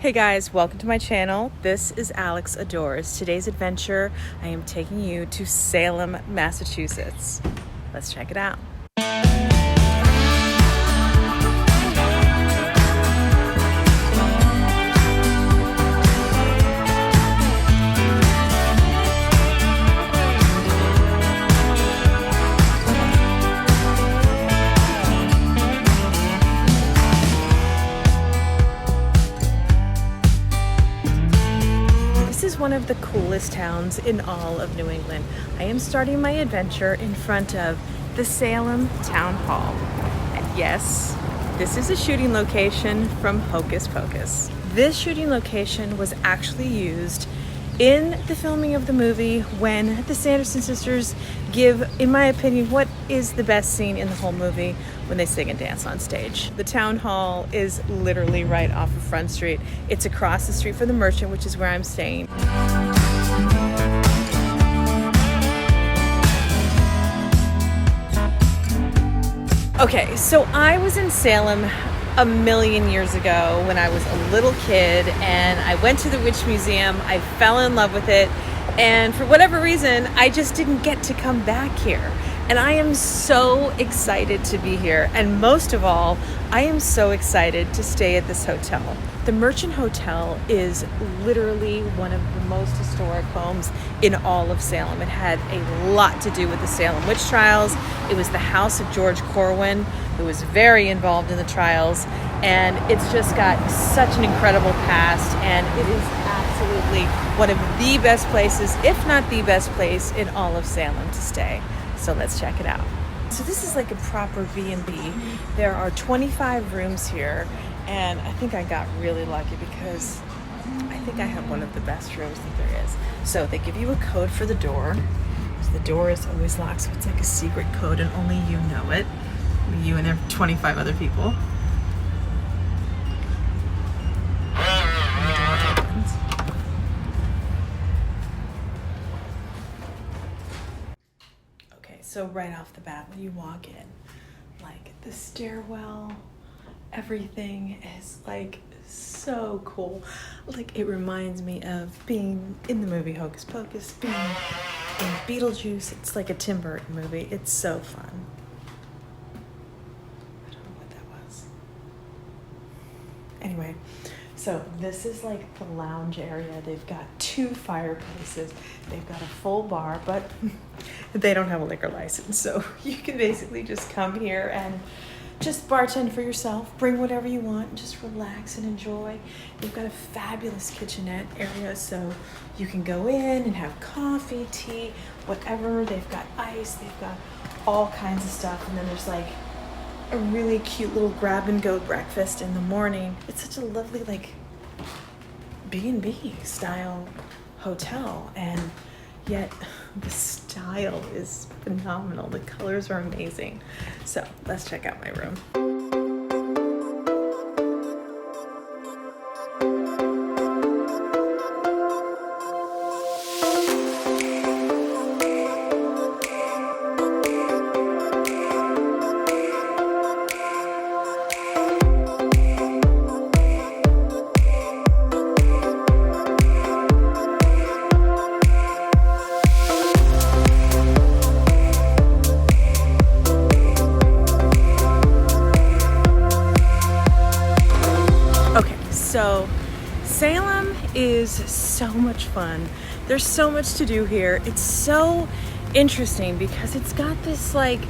Hey guys, welcome to my channel. This is Alex Adores. Today's adventure, I am taking you to Salem, Massachusetts. Let's check it out. This is one of the coolest towns in all of New England. I am starting my adventure in front of the Salem Town Hall. And yes, this is a shooting location from Hocus Pocus. This shooting location was actually used in the filming of the movie when the Sanderson sisters give, in my opinion, what is the best scene in the whole movie, when they sing and dance on stage. The town hall is literally right off of Front Street. It's across the street from the Merchant, which is where I'm staying. Okay, so I was in Salem a million years ago when I was a little kid, and I went to the Witch Museum. I fell in love with it, and for whatever reason, I just didn't get to come back here. And I am so excited to be here, and most of all, I am so excited to stay at this hotel. The Merchant Hotel is literally one of the most historic homes in all of Salem. It had a lot to do with the Salem witch trials. It was the house of George Corwin, who was very involved in the trials, and it's just got such an incredible past, and it is absolutely one of the best places, if not the best place, in all of Salem to stay. So let's check it out. So this is like a proper B&B. There are 25 rooms here, and I think I got really lucky because I think I have one of the best rooms that there is. So they give you a code for the door. So the door is always locked, so it's like a secret code and only you know it. You and 25 other people. And the door opens. Okay, so right off the bat, when you walk in, like the stairwell, everything is like so cool. Like it reminds me of being in the movie Hocus Pocus, being in Beetlejuice. It's like a Tim Burton movie. It's so fun. I don't know what that was. Anyway, so this is like the lounge area. They've got 2 fireplaces. They've got a full bar, but they don't have a liquor license. So you can basically just come here and just bartend for yourself, bring whatever you want, and just relax and enjoy. They've got a fabulous kitchenette area, so you can go in and have coffee, tea, whatever. They've got ice, they've got all kinds of stuff, and then there's like a really cute little grab-and-go breakfast in the morning. It's such a lovely like B&B style hotel, and yet the style is phenomenal. The colors are amazing. So let's check out my room. So Salem is so much fun. There's so much to do here. It's so interesting because it's got this like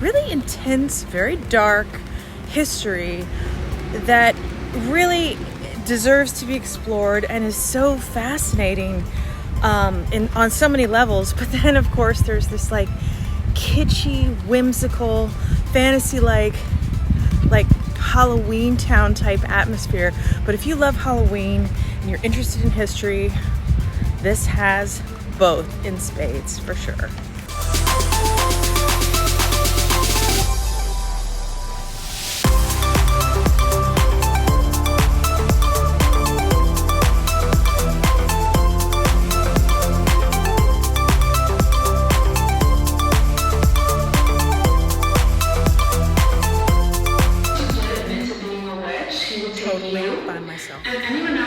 really intense, very dark history that really deserves to be explored and is so fascinating on so many levels. But then of course there's this like kitschy, whimsical, fantasy-like Halloween town type atmosphere. But if you love Halloween and you're interested in history, this has both in spades for sure.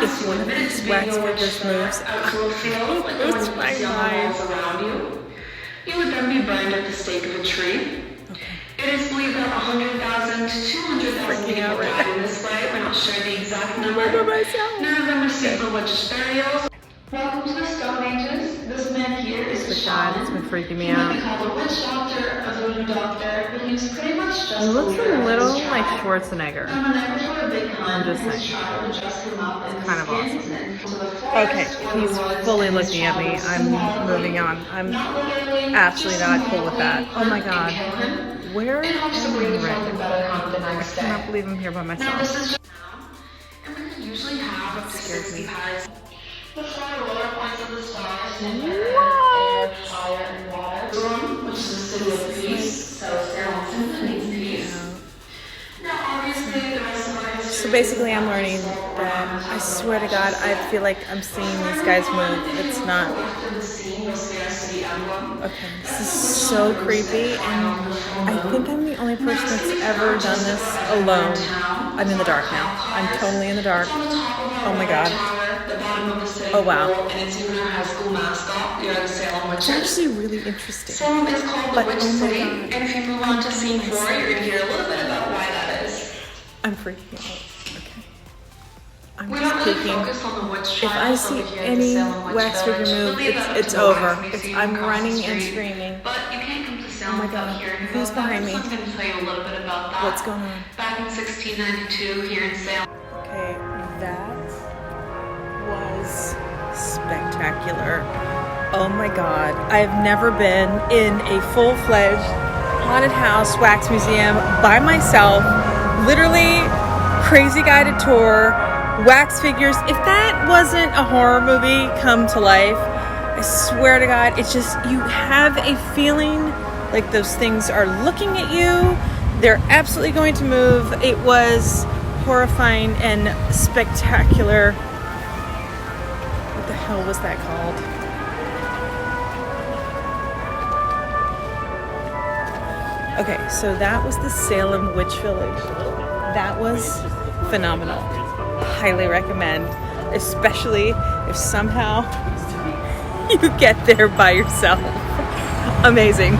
if one of these wax figures moves, I lose my mind. You would then be burned at the stake of a tree. It is believed that 100,000 to 200,000 people died in this way. We're not sure the exact number. None of them received religious burials. Welcome to the Stone Ages. This man here is a shaman. It's been freaking me out. He might be called a witch doctor, a voodoo doctor, but he was pretty much just He looks a little like Schwarzenegger. I'm just saying. It's kind of awesome. Okay, he's fully looking at me. I'm moving on. I'm absolutely not cool with that. Oh my god. Where am I? I cannot believe I'm here by myself. That scares me. The four roller points of the stars stand for What? air, fire, and water. Which is the city of peace, so Salem simply means peace. Now, obviously, the rest of our history. So basically, I'm learning that I swear to God, I feel like I'm seeing these guys move. It's not. Okay, this is so creepy, and I think I'm the only person that's ever done this alone. I'm in the dark now. I'm totally in the dark. Oh my god. Oh wow. It's actually really interesting. Salem is called the Witch City, and if you move on to scene 4, you're going to hear a little bit about why that is. I'm freaking out. Okay. I'm We just don't really peeking. focus on the witch If I trials see over here at the any Salem Witch wax figure Village. move, Believe that it's the over. wax museum I'm across the running and street. screaming. But you can't come to Salem my without God. hearing about Who's that. behind me? Someone's going to tell you a little bit about that. What's going on? Back in 1692 here in Salem. Okay, that was spectacular. Oh my god. I've never been in a full-fledged haunted house wax museum by myself. Literally crazy guided tour, wax figures. If that wasn't a horror movie come to life, I swear to God, it's just, you have a feeling like those things are looking at you. They're absolutely going to move. It was horrifying and spectacular. What the hell was that called? Okay, so that was the Salem Witch Village. That was phenomenal. Highly recommend, especially if somehow you get there by yourself. Amazing.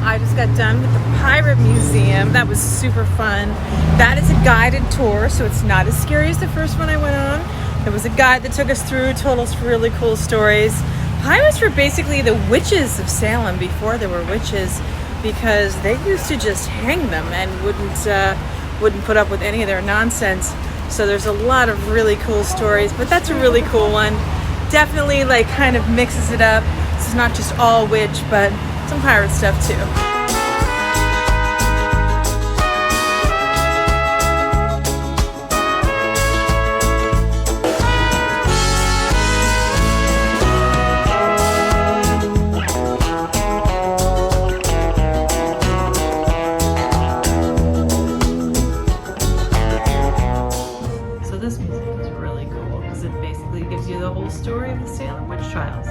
I just got done with the Pirate Museum. That was super fun. That is a guided tour, so it's not as scary as the first one I went on. There was a guide that took us through, told us really cool stories. Pirates were basically the witches of Salem before there were witches, because they used to just hang them and wouldn't put up with any of their nonsense. So there's a lot of really cool stories, but that's a really cool one. Definitely like kind of mixes it up. This is not just all witch, but some pirate stuff too. So this music is really cool because it basically gives you the whole story of the Salem witch trials.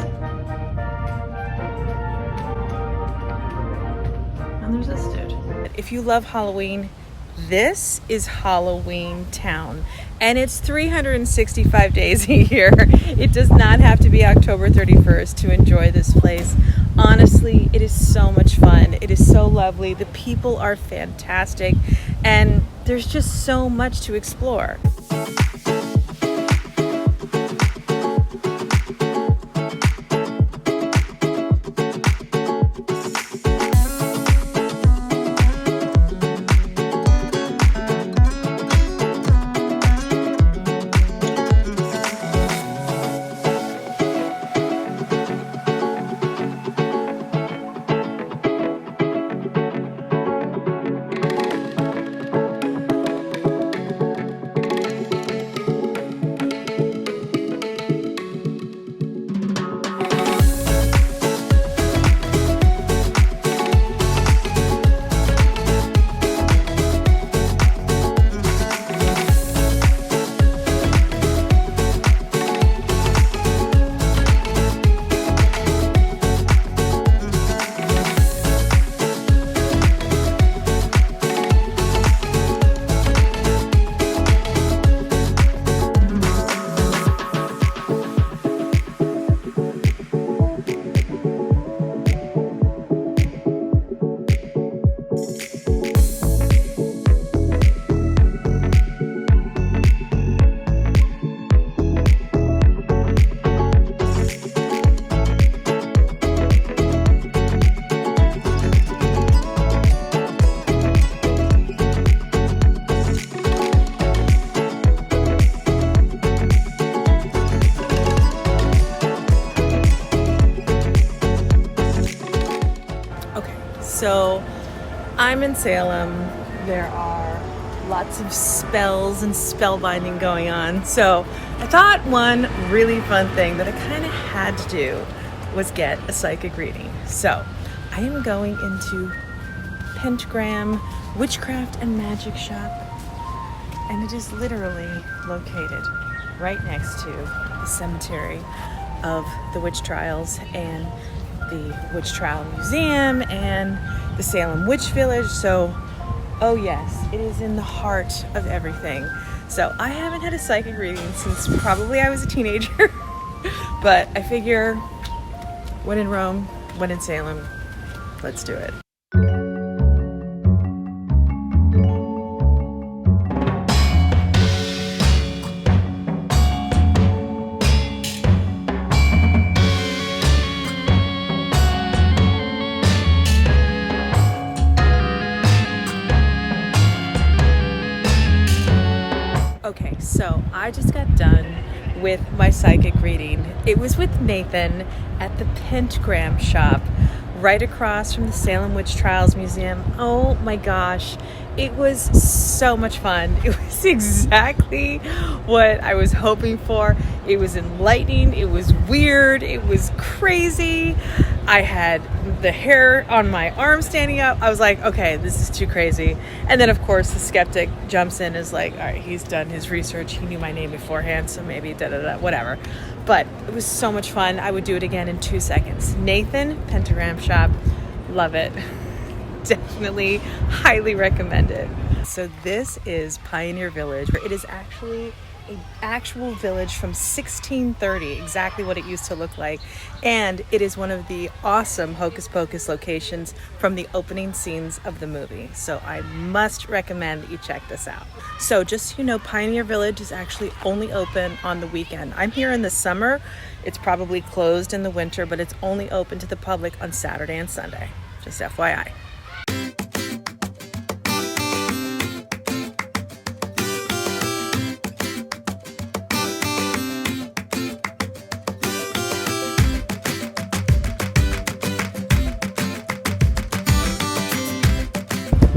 And there's this dude. If you love Halloween, this is Halloween Town. And it's 365 days a year. It does not have to be October 31st to enjoy this place. Honestly, it is so much fun. It is so lovely. The people are fantastic. And there's just so much to explore. So I'm in Salem. There are lots of spells and spellbinding going on. So I thought one really fun thing that I kind of had to do was get a psychic reading. So I am going into Pentagram Witchcraft and Magic Shop, and it is literally located right next to the cemetery of the witch trials and the Witch Trial Museum and the Salem Witch Village. So, oh yes, it is in the heart of everything. So I haven't had a psychic reading since probably I was a teenager, but I figure when in Rome, when in Salem, let's do it. Okay, so I just got done with my psychic reading. It was with Nathan at the Pentagram shop right across from the Salem Witch Trials Museum. Oh my gosh, it was so much fun. It was exactly what I was hoping for. It was enlightening, it was weird, it was crazy. I had the hair on my arm standing up. I was like, okay, this is too crazy. And then of course the skeptic jumps in, is like, all right, he's done his research. He knew my name beforehand, so maybe whatever. But it was so much fun. I would do it again in 2 seconds. Nathan, Pentagram shop, love it. Definitely highly recommend it. So this is Pioneer Village. It is actually an actual village from 1630, exactly what it used to look like. And it is one of the awesome Hocus Pocus locations from the opening scenes of the movie. So I must recommend that you check this out. So just so you know, Pioneer Village is actually only open on the weekend. I'm here in the summer. It's probably closed in the winter, but it's only open to the public on Saturday and Sunday. Just FYI.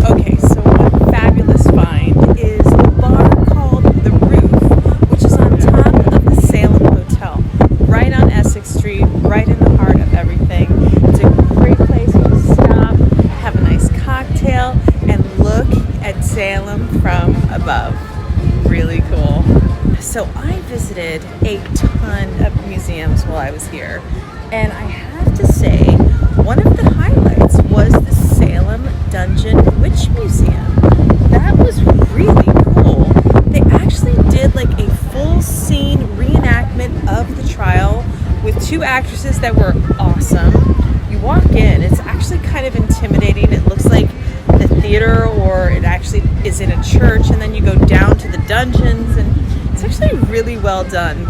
Okay, so one fabulous find is a bar called The Roof, which is on top of the Salem Hotel, right on Essex Street, right in the heart of everything. It's a great place to stop, have a nice cocktail, and look at Salem from above. Really cool. So I visited a ton of museums while I was here, and I have to say, one of the highlights was the Salem Dungeon Witch Museum. That was really cool. They actually did like a full scene reenactment of the trial with 2 actresses that were awesome. You walk in, it's actually kind of intimidating. It looks like the theater, or it actually is in a church, and then you go down to the dungeons, and it's actually really well done.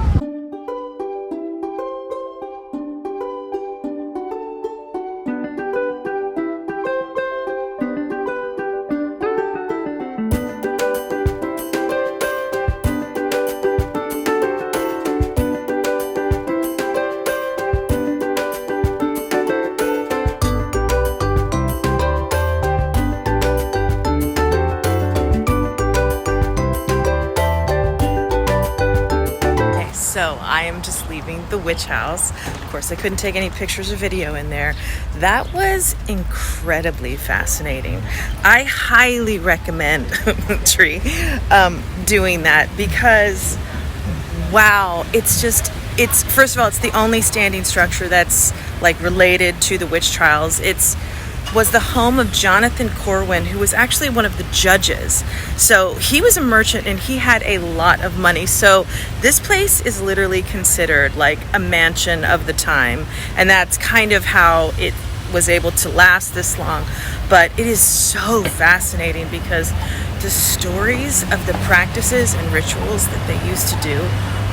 So I am just leaving the witch house. Of course, I couldn't take any pictures or video in there. That was incredibly fascinating. I highly recommend doing that because, wow, it's first of all, it's the only standing structure that's like related to the witch trials. Was the home of Jonathan Corwin, who was actually one of the judges. So he was a merchant and he had a lot of money. So this place is literally considered like a mansion of the time. And that's kind of how it was able to last this long. But it is so fascinating because the stories of the practices and rituals that they used to do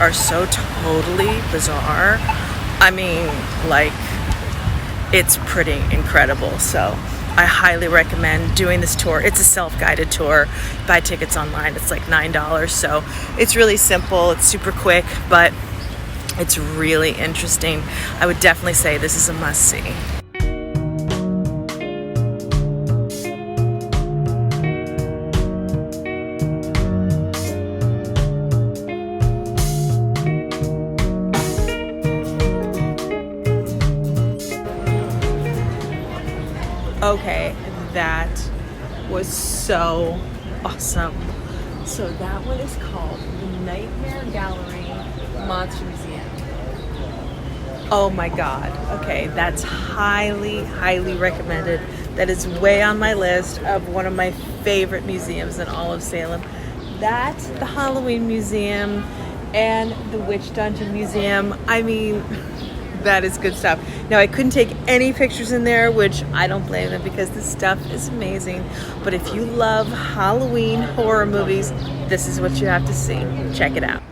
are so totally bizarre. I mean, like, it's pretty incredible. So I highly recommend doing this tour. It's a self-guided tour. Buy tickets online. It's like $9. So it's really simple. It's super quick, but it's really interesting. I would definitely say this is a must-see. that was so awesome. So that one is called the Nightmare Gallery Monster Museum. Oh my God. Okay, that's highly, highly recommended. That is way on my list of one of my favorite museums in all of Salem. That, the Halloween Museum, and the Witch Dungeon Museum. I mean, that is good stuff. Now, I couldn't take any pictures in there, which I don't blame them because this stuff is amazing. But if you love Halloween horror movies, this is what you have to see. Check it out.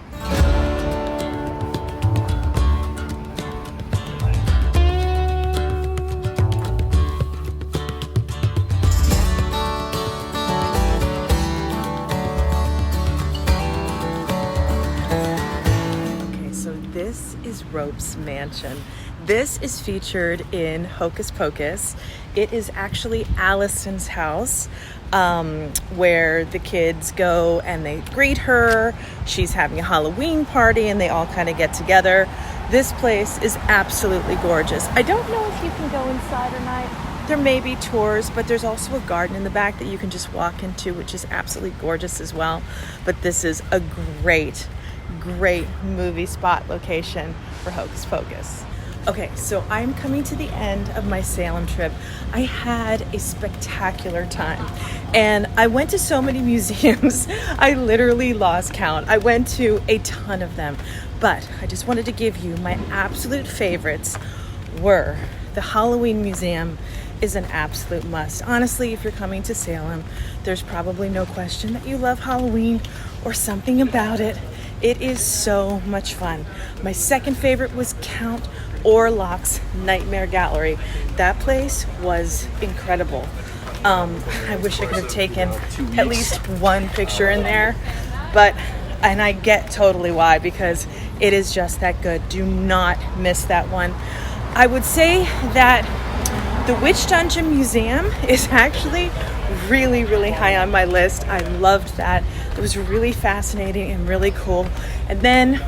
This is Rope's mansion. This is featured in Hocus Pocus. It is actually Allison's house, where the kids go and they greet her. She's having a Halloween party and they all kind of get together. This place is absolutely gorgeous. I don't know if you can go inside or not. There may be tours, but there's also a garden in the back that you can just walk into, which is absolutely gorgeous as well. But this is a great movie spot location for Hocus Pocus. Okay, so I'm coming to the end of my Salem trip. I had a spectacular time and I went to so many museums, I literally lost count. I went to a ton of them, but I just wanted to give you my absolute favorites were the Halloween Museum is an absolute must. Honestly, if you're coming to Salem, there's probably no question that you love Halloween or something about it. It is so much fun. My second favorite was Count Orlok's Nightmare Gallery. That place was incredible. I wish I could have taken at least one picture in there, and I get totally why, because it is just that good. Do not miss that one. I would say that the Witch Dungeon Museum is actually really, really high on my list. I loved that. It was really fascinating and really cool. And then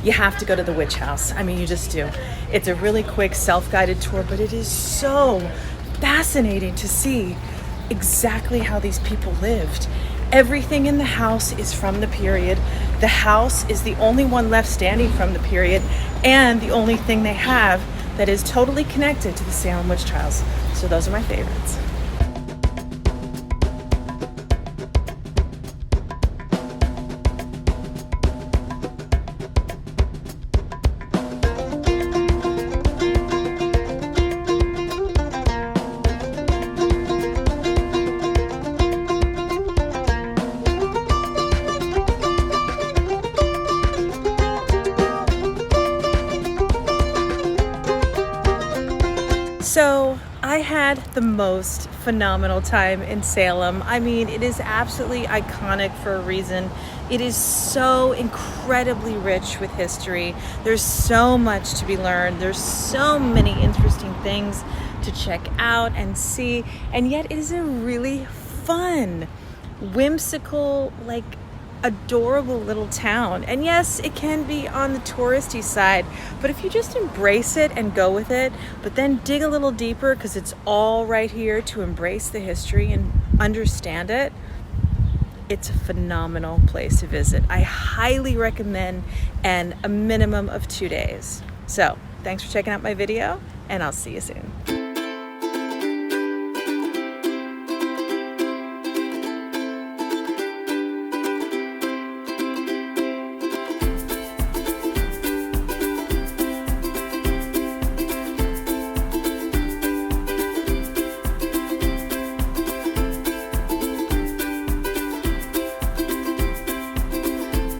you have to go to the witch house. I mean, you just do. It's a really quick self-guided tour, but it is so fascinating to see exactly how these people lived. Everything in the house is from the period. The house is the only one left standing from the period and the only thing they have that is totally connected to the Salem witch trials. So those are my favorites. So I had the most phenomenal time in Salem. I mean, it is absolutely iconic for a reason. It is so incredibly rich with history. There's so much to be learned. There's so many interesting things to check out and see. And yet it is a really fun, whimsical, adorable little town. And yes, it can be on the touristy side, but if you just embrace it and go with it, but then dig a little deeper because it's all right here to embrace the history and understand it, it's a phenomenal place to visit. I highly recommend, and a minimum of 2 days. So thanks for checking out my video, and I'll see you soon.